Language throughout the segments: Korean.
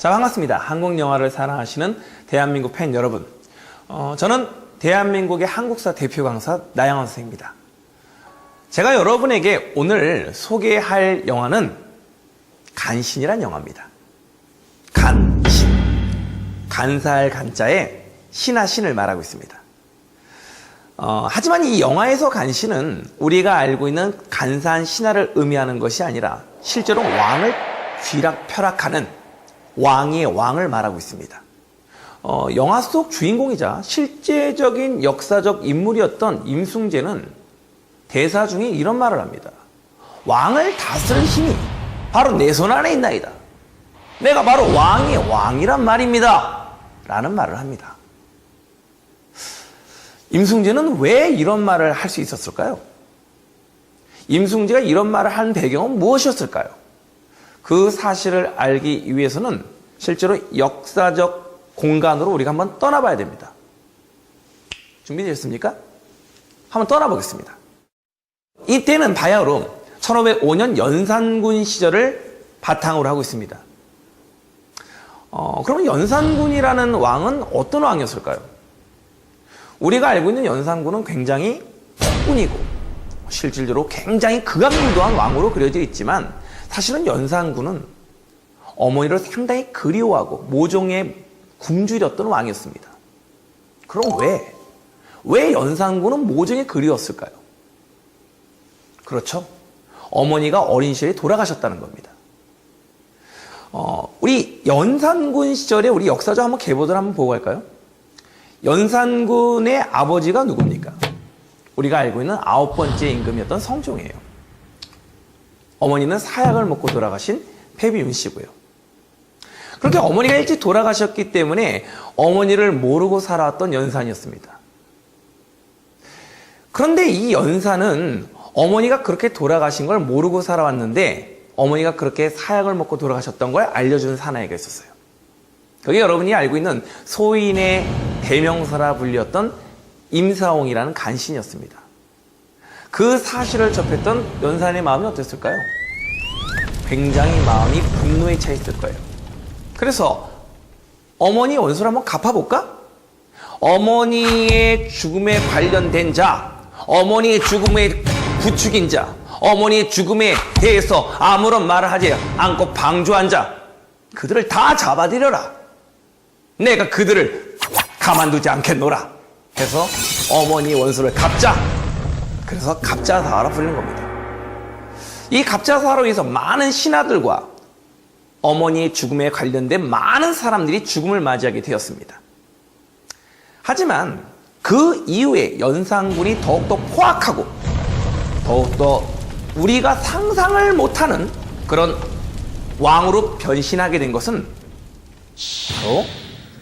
자, 반갑습니다. 한국 영화를 사랑하시는 대한민국 팬 여러분. 저는 대한민국의 한국사 대표 강사 나양원 선생입니다. 제가 여러분에게 오늘 소개할 영화는 간신이란 영화입니다. 간신. 간사할 간자에 신하 신을 말하고 있습니다. 하지만 이 영화에서 간신은 우리가 알고 있는 간사한 신하를 의미하는 것이 아니라 실제로 왕을 쥐락펴락하는 왕의 왕을 말하고 있습니다. 영화 속 주인공이자 실제적인 역사적 인물이었던 임승재는 대사 중에 이런 말을 합니다. 왕을 다스릴 힘이 바로 내 손 안에 있나이다. 내가 바로 왕의 왕이란 말입니다. 라는 말을 합니다. 임승재는 왜 이런 말을 할 수 있었을까요? 임승재가 이런 말을 한 배경은 무엇이었을까요? 그 사실을 알기 위해서는 실제로 역사적 공간으로 우리가 한번 떠나봐야 됩니다. 준비되셨습니까? 한번 떠나보겠습니다. 이때는 바야흐로 1505년 연산군 시절을 바탕으로 하고 있습니다. 그러면 연산군이라는 왕은 어떤 왕이었을까요? 우리가 알고 있는 연산군은 굉장히 폭군이고 실질적으로 굉장히 극악무도한 왕으로 그려져 있지만 사실은 연산군은 어머니를 상당히 그리워하고 모종에 굶주렸던 왕이었습니다. 그럼 왜 연산군은 모종에 그리웠을까요? 그렇죠. 어머니가 어린 시절에 돌아가셨다는 겁니다. 우리 연산군 시절에 우리 역사적 한번 계보들 한번 보고 갈까요? 연산군의 아버지가 누굽니까? 우리가 알고 있는 9번째 임금이었던 성종이에요. 어머니는 사약을 먹고 돌아가신 패비윤 씨고요. 그렇게 어머니가 일찍 돌아가셨기 때문에 어머니를 모르고 살아왔던 연산이었습니다. 그런데 이 연산은 어머니가 그렇게 돌아가신 걸 모르고 살아왔는데 어머니가 그렇게 사약을 먹고 돌아가셨던 걸 알려주는 사나이가 있었어요. 그게 여러분이 알고 있는 소인의 대명사라 불렸던 임사홍이라는 간신이었습니다. 그 사실을 접했던 연산의 마음이 어땠을까요? 굉장히 마음이 분노에 차 있을 거예요. 그래서 어머니 원수를 한번 갚아볼까? 어머니의 죽음에 관련된 자, 어머니의 죽음에 부추긴 자, 어머니의 죽음에 대해서 아무런 말을 하지 않고 방조한 자, 그들을 다 잡아들여라. 내가 그들을 가만두지 않겠노라. 해서 어머니 원수를 갚자. 그래서 갑자사화라 불리는 겁니다. 이 갑자사화로 인해서 많은 신하들과 어머니의 죽음에 관련된 많은 사람들이 죽음을 맞이하게 되었습니다. 하지만 그 이후에 연산군이 더욱더 포악하고 더욱더 우리가 상상을 못하는 그런 왕으로 변신하게 된 것은 바로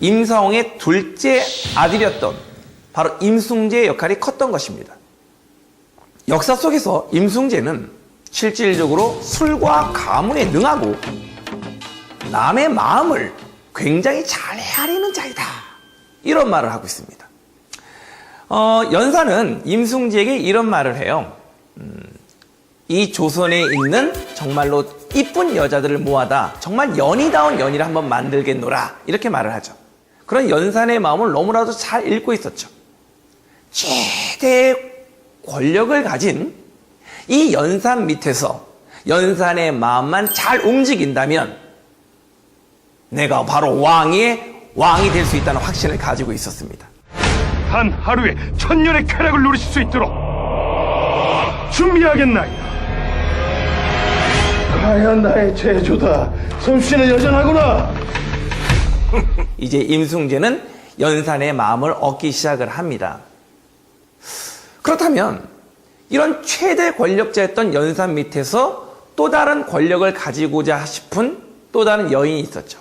임사홍의 둘째 아들이었던 바로 임승재의 역할이 컸던 것입니다. 역사 속에서 임승재는 실질적으로 술과 가문에 능하고 남의 마음을 굉장히 잘 헤아리는 자이다. 이런 말을 하고 있습니다. 연산은 임승재에게 이런 말을 해요. 이 조선에 있는 정말로 이쁜 여자들을 모아다 정말 연희다운 연희를 한번 만들겠노라. 이렇게 말을 하죠. 그런 연산의 마음을 너무나도 잘 읽고 있었죠. 최대의 권력을 가진 이 연산 밑에서 연산의 마음만 잘 움직인다면 내가 바로 왕이 될 수 있다는 확신을 가지고 있었습니다. 단 하루에 1000년의 쾌락을 누리실 수 있도록 준비하겠나이다. 과연 나의 제조다. 솜씨는 여전하구나. 이제 임승재는 연산의 마음을 얻기 시작을 합니다. 그렇다면 이런 최대 권력자였던 연산 밑에서 또 다른 권력을 가지고자 싶은 또 다른 여인이 있었죠.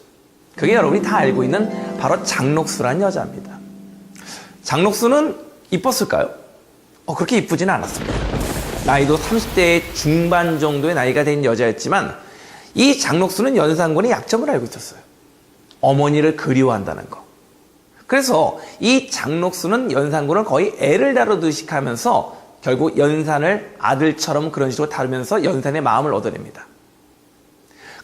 그게 여러분이 다 알고 있는 바로 장록수란 여자입니다. 장록수는 이뻤을까요? 그렇게 이쁘지는 않았습니다. 나이도 30대 중반 정도의 나이가 된 여자였지만 이 장록수는 연산군의 약점을 알고 있었어요. 어머니를 그리워한다는 거. 그래서 이 장록수는 연산군을 거의 애를 다루듯이 하면서 결국 연산을 아들처럼 그런 식으로 다루면서 연산의 마음을 얻어냅니다.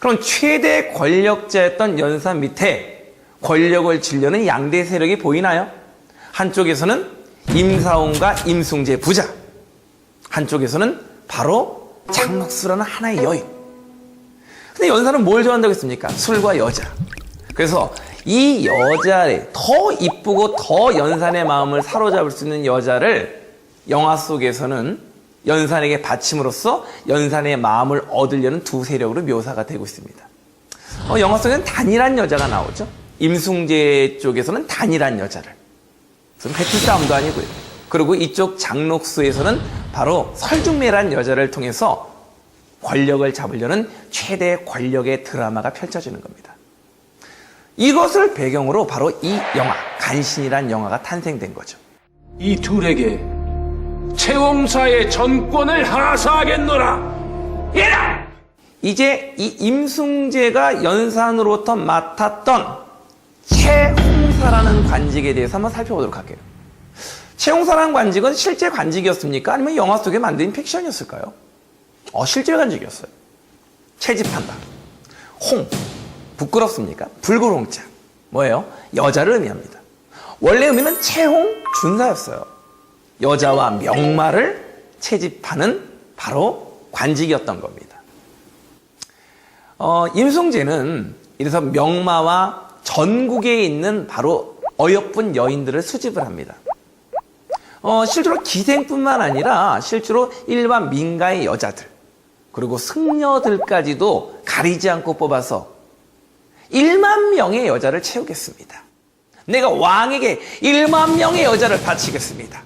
그럼 최대 권력자였던 연산 밑에 권력을 쥐려는 양대 세력이 보이나요? 한쪽에서는 임사홍과 임승재 부자, 한쪽에서는 바로 장록수라는 하나의 여인. 근데 연산은 뭘 좋아한다고 했습니까? 술과 여자. 그래서 이 여자를 더 이쁘고 더 연산의 마음을 사로잡을 수 있는 여자를 영화 속에서는 연산에게 바침으로써 연산의 마음을 얻으려는 두 세력으로 묘사가 되고 있습니다. 영화 속에는 단일한 여자가 나오죠. 임승재 쪽에서는 단일한 여자를. 무슨 배틀 싸움도 아니고요. 그리고 이쪽 장록수에서는 바로 설중매란 여자를 통해서 권력을 잡으려는 최대 권력의 드라마가 펼쳐지는 겁니다. 이것을 배경으로 바로 이 영화, 간신이란 영화가 탄생된 거죠. 이 둘에게 채홍사의 전권을 하사하겠노라. 이라! 이제 이 임승재가 연산으로부터 맡았던 채홍사라는 관직에 대해서 한번 살펴보도록 할게요. 채홍사라는 관직은 실제 관직이었습니까? 아니면 영화 속에 만든 픽션이었을까요? 실제 관직이었어요. 채집한다. 홍. 부끄럽습니까? 붉은홍자. 뭐예요? 여자를 의미합니다. 원래 의미는 채홍 준사였어요. 여자와 명마를 채집하는 바로 관직이었던 겁니다. 임승재는 이래서 명마와 전국에 있는 바로 어여쁜 여인들을 수집을 합니다. 실제로 기생뿐만 아니라 실제로 일반 민가의 여자들 그리고 승려들까지도 가리지 않고 뽑아서 1만 명의 여자를 채우겠습니다. 내가 왕에게 1만 명의 여자를 바치겠습니다.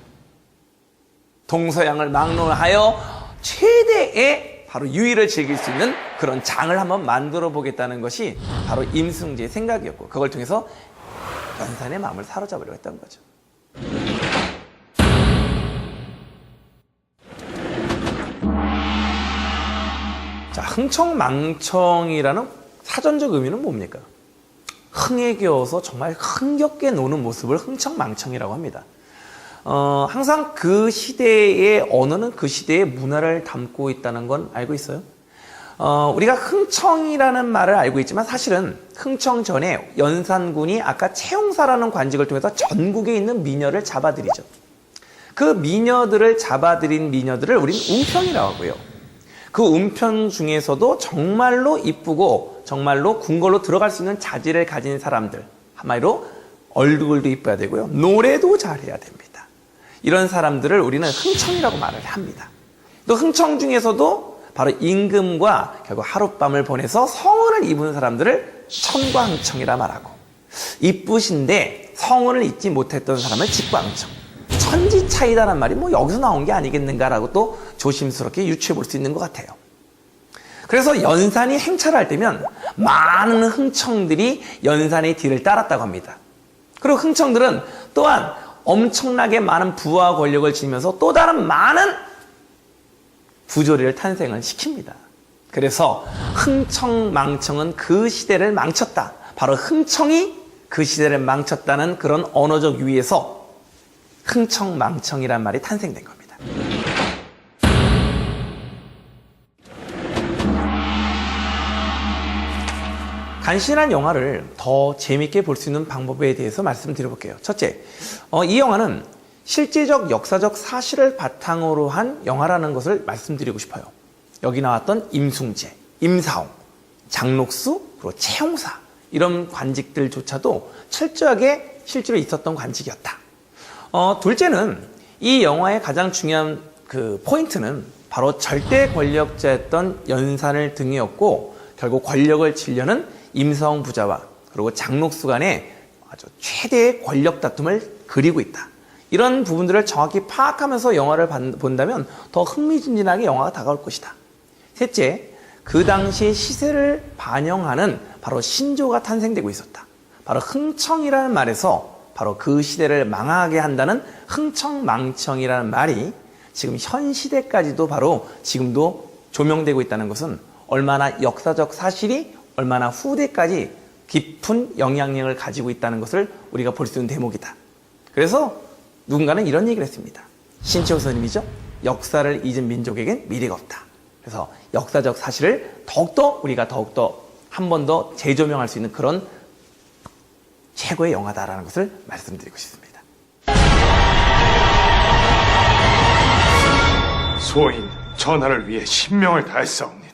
동서양을 막론하여 최대의 바로 유의를 즐길 수 있는 그런 장을 한번 만들어 보겠다는 것이 바로 임승재의 생각이었고 그걸 통해서 연산의 마음을 사로잡으려고 했던 거죠. 자, 흥청망청이라는 사전적 의미는 뭡니까? 흥에 겨워서 정말 흥겹게 노는 모습을 흥청망청이라고 합니다. 항상 그 시대의 언어는 그 시대의 문화를 담고 있다는 건 알고 있어요? 우리가 흥청이라는 말을 알고 있지만 사실은 흥청 전에 연산군이 아까 채홍사라는 관직을 통해서 전국에 있는 미녀를 잡아들이죠. 그 미녀들을 잡아들인 미녀들을 우리는 운평이라고 하고요. 그 운평 중에서도 정말로 이쁘고 정말로 궁궐로 들어갈 수 있는 자질을 가진 사람들, 한마디로 얼굴도 이뻐야 되고요. 노래도 잘해야 됩니다. 이런 사람들을 우리는 흥청이라고 말을 합니다. 또 흥청 중에서도 바로 임금과 결국 하룻밤을 보내서 성혼을 입은 사람들을 천과흥청이라 말하고, 이쁘신데 성혼을 입지 못했던 사람을 직과흥청, 천지 차이다란 말이 뭐 여기서 나온 게 아니겠는가라고 또 조심스럽게 유추해 볼 수 있는 것 같아요. 그래서 연산이 행차를 할 때면 많은 흥청들이 연산의 뒤를 따랐다고 합니다. 그리고 흥청들은 또한 엄청나게 많은 부와 권력을 지니면서 또 다른 많은 부조리를 탄생을 시킵니다. 그래서 흥청망청은 그 시대를 망쳤다. 바로 흥청이 그 시대를 망쳤다는 그런 언어적 유의에서 흥청망청이란 말이 탄생된 겁니다. 간신한 영화를 더 재밌게 볼 수 있는 방법에 대해서 말씀드려볼게요. 첫째, 이 영화는 실제적 역사적 사실을 바탕으로 한 영화라는 것을 말씀드리고 싶어요. 여기 나왔던 임승재, 임사홍, 장록수, 그리고 채홍사 이런 관직들조차도 철저하게 실제로 있었던 관직이었다. 둘째는 이 영화의 가장 중요한 그 포인트는 바로 절대 권력자였던 연산을 등에 업고 결국 권력을 쥐려는 임사홍 부자와 그리고 장록수 간의 아주 최대의 권력 다툼을 그리고 있다. 이런 부분들을 정확히 파악하면서 영화를 본다면 더 흥미진진하게 영화가 다가올 것이다. 셋째, 그 당시의 시세를 반영하는 바로 신조가 탄생되고 있었다. 바로 흥청이라는 말에서 바로 그 시대를 망하게 한다는 흥청망청이라는 말이 지금 현 시대까지도 바로 지금도 조명되고 있다는 것은 얼마나 역사적 사실이 얼마나 후대까지 깊은 영향력을 가지고 있다는 것을 우리가 볼 수 있는 대목이다. 그래서 누군가는 이런 얘기를 했습니다. 신채호 선생님이죠. 역사를 잊은 민족에겐 미래가 없다. 그래서 역사적 사실을 우리가 더욱더 한 번 더 재조명할 수 있는 그런 최고의 영화다라는 것을 말씀드리고 싶습니다. 소인 전하를 위해 신명을 다했사옵니다.